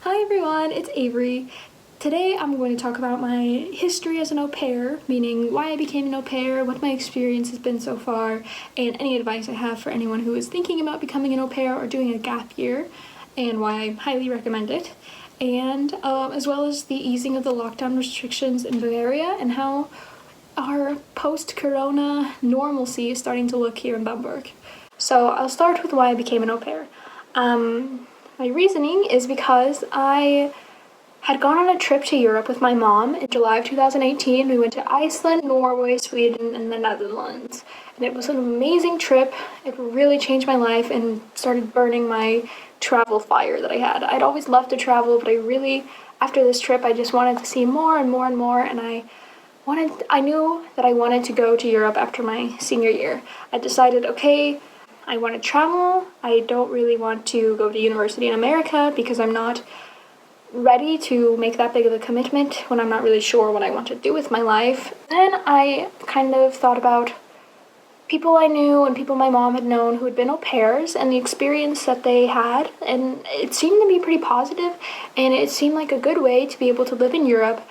Hi everyone, it's Avery. Today I'm going to talk about my history as an au pair, meaning why I became an au pair, what my experience has been so far, and any advice I have for anyone who is thinking about becoming an au pair or doing a gap year, and why I highly recommend it. And as well as the easing of the lockdown restrictions in Bavaria and how our post-corona normalcy is starting to look here in Bamberg. So I'll start with why I became an au pair. My reasoning is because I had gone on a trip to Europe with my mom in July of 2018. We went to Iceland, Norway, Sweden, and the Netherlands. And it was an amazing trip. It really changed my life and started burning my travel fire that I had. I'd always loved to travel, but after this trip, I just wanted to see more and more and more, and I knew that I wanted to go to Europe after my senior year. I decided, okay, I want to travel. I don't really want to go to university in America because I'm not ready to make that big of a commitment when I'm not really sure what I want to do with my life. Then I kind of thought about people I knew and people my mom had known who had been au pairs and the experience that they had, and it seemed to be pretty positive, and it seemed like a good way to be able to live in Europe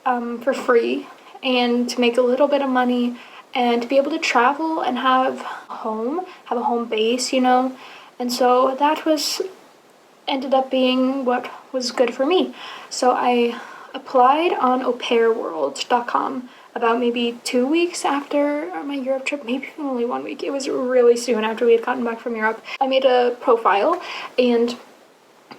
for free and to make a little bit of money and to be able to travel and have a home base, And so that ended up being what was good for me. So I applied on aupairworld.com about maybe 2 weeks after my Europe trip, maybe only 1 week. It was really soon after we had gotten back from Europe. I made a profile, and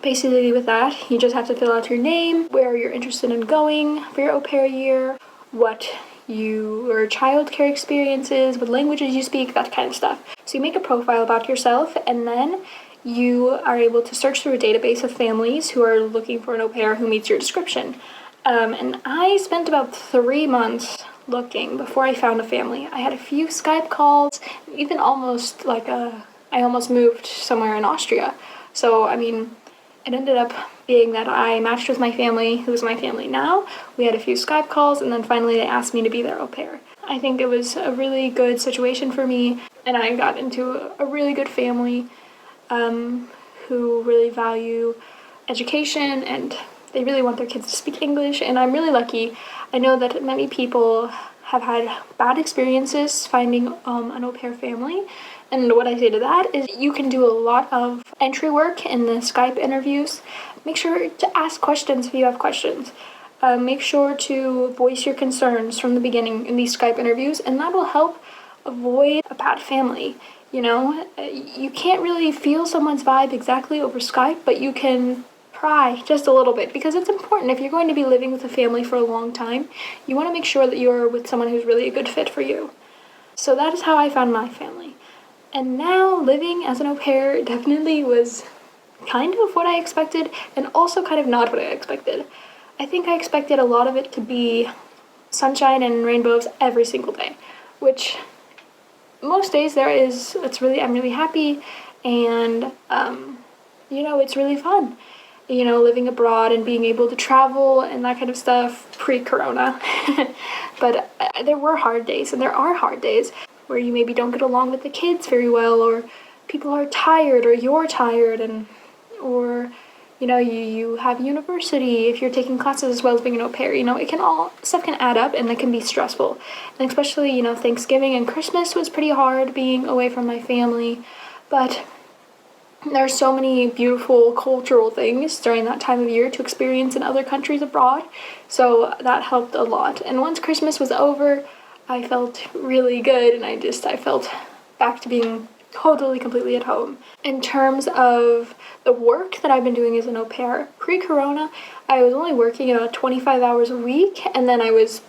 basically with that, you just have to fill out your name, where you're interested in going for your au pair year, what your childcare experiences, what languages you speak, that kind of stuff. So you make a profile about yourself, and then you are able to search through a database of families who are looking for an au pair who meets your description. And I spent about 3 months looking before I found a family. I had a few Skype calls, even I almost moved somewhere in Austria. So, it ended up being that I matched with my family, who's my family now. We had a few Skype calls, and then finally they asked me to be their au pair. I think it was a really good situation for me, and I got into a really good family who really value education, and they really want their kids to speak English, and I'm really lucky. I know that many people have had bad experiences finding an au pair family, and what I say to that is you can do a lot of entry work in the Skype interviews. Make sure to ask questions if you have questions. Make sure to voice your concerns from the beginning in these Skype interviews, and that will help avoid a bad family. You can't really feel someone's vibe exactly over Skype, but you can pry just a little bit, because it's important. If you're going to be living with a family for a long time, you want to make sure that you're with someone who's really a good fit for you. So that is how I found my family. And now living as an au pair definitely was kind of what I expected, and also kind of not what I expected. I think I expected a lot of it to be sunshine and rainbows every single day, which most days I'm really happy, and it's really fun, living abroad and being able to travel and that kind of stuff pre-corona. But there were hard days, and there are hard days where you maybe don't get along with the kids very well, or people are tired, or you're tired, or you have university if you're taking classes as well as being an au pair. Stuff can add up, and it can be stressful. And especially, Thanksgiving and Christmas was pretty hard being away from my family. But there are so many beautiful cultural things during that time of year to experience in other countries abroad. So that helped a lot. And once Christmas was over, I felt really good, and I felt back to being totally, completely at home. In terms of the work that I've been doing as an au pair, pre-corona, I was only working about 25 hours a week, and then I was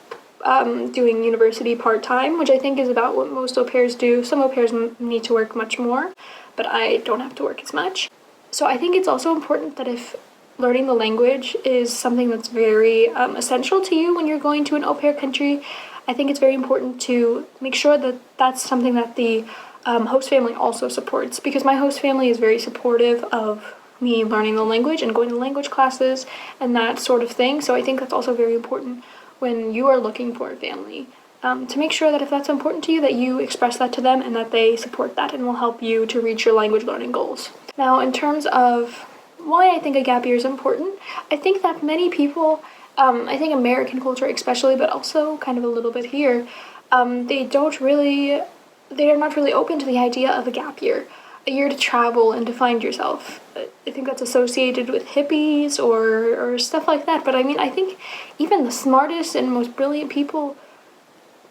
doing university part-time, which I think is about what most au pairs do. Some au pairs need to work much more, but I don't have to work as much. So I think it's also important that if learning the language is something that's very essential to you when you're going to an au pair country, I think it's very important to make sure that that's something that the host family also supports, because my host family is very supportive of me learning the language and going to language classes and that sort of thing. So I think that's also very important when you are looking for a family, to make sure that if that's important to you, that you express that to them and that they support that and will help you to reach your language learning goals. Now, in terms of why I think a gap year is important. I think that many people, I think American culture especially, but also kind of a little bit here, they don't really, they are not really open to the idea of a gap year, a year to travel and to find yourself. I think that's associated with hippies or stuff like that. But I mean, I think even the smartest and most brilliant people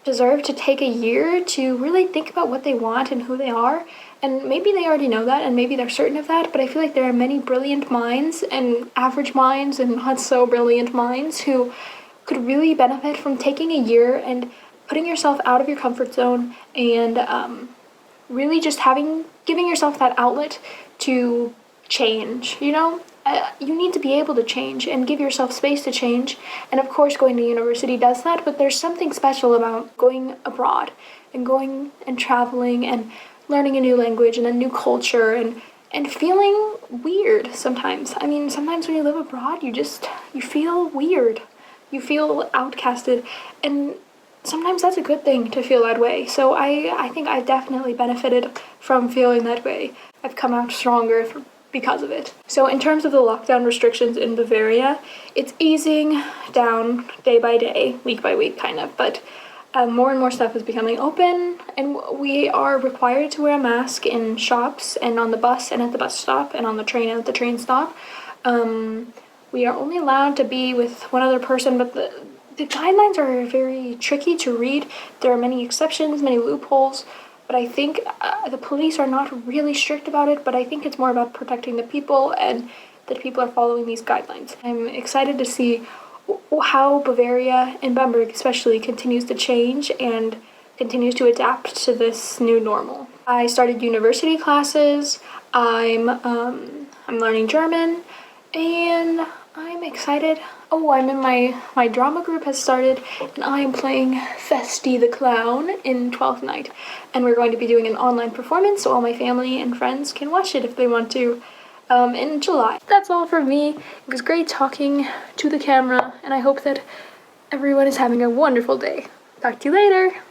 deserve to take a year to really think about what they want and who they are. And maybe they already know that and maybe they're certain of that, but I feel like there are many brilliant minds and average minds and not so brilliant minds who could really benefit from taking a year and putting yourself out of your comfort zone and really just giving yourself that outlet to change, you know? You need to be able to change and give yourself space to change. And of course, going to university does that, but there's something special about going abroad and going and traveling and learning a new language and a new culture and feeling weird sometimes. I mean, sometimes when you live abroad, you feel weird. You feel outcasted. And sometimes that's a good thing to feel that way. So I think I've definitely benefited from feeling that way. I've come out stronger because of it. So in terms of the lockdown restrictions in Bavaria, it's easing down day by day, week by week kind of, but more and more stuff is becoming open, and we are required to wear a mask in shops and on the bus and at the bus stop and on the train and at the train stop. We are only allowed to be with one other person, but the guidelines are very tricky to read. There are many exceptions, many loopholes, but I think the police are not really strict about it, but I think it's more about protecting the people and that people are following these guidelines. I'm excited to see how Bavaria and Bamberg especially continues to change and continues to adapt to this new normal. I started university classes, I'm learning German, and I'm excited. Oh, I'm in my drama group has started, and I am playing Festi the Clown in 12th Night. And we're going to be doing an online performance so all my family and friends can watch it if they want to in July. That's all from me. It was great talking to the camera, and I hope that everyone is having a wonderful day. Talk to you later!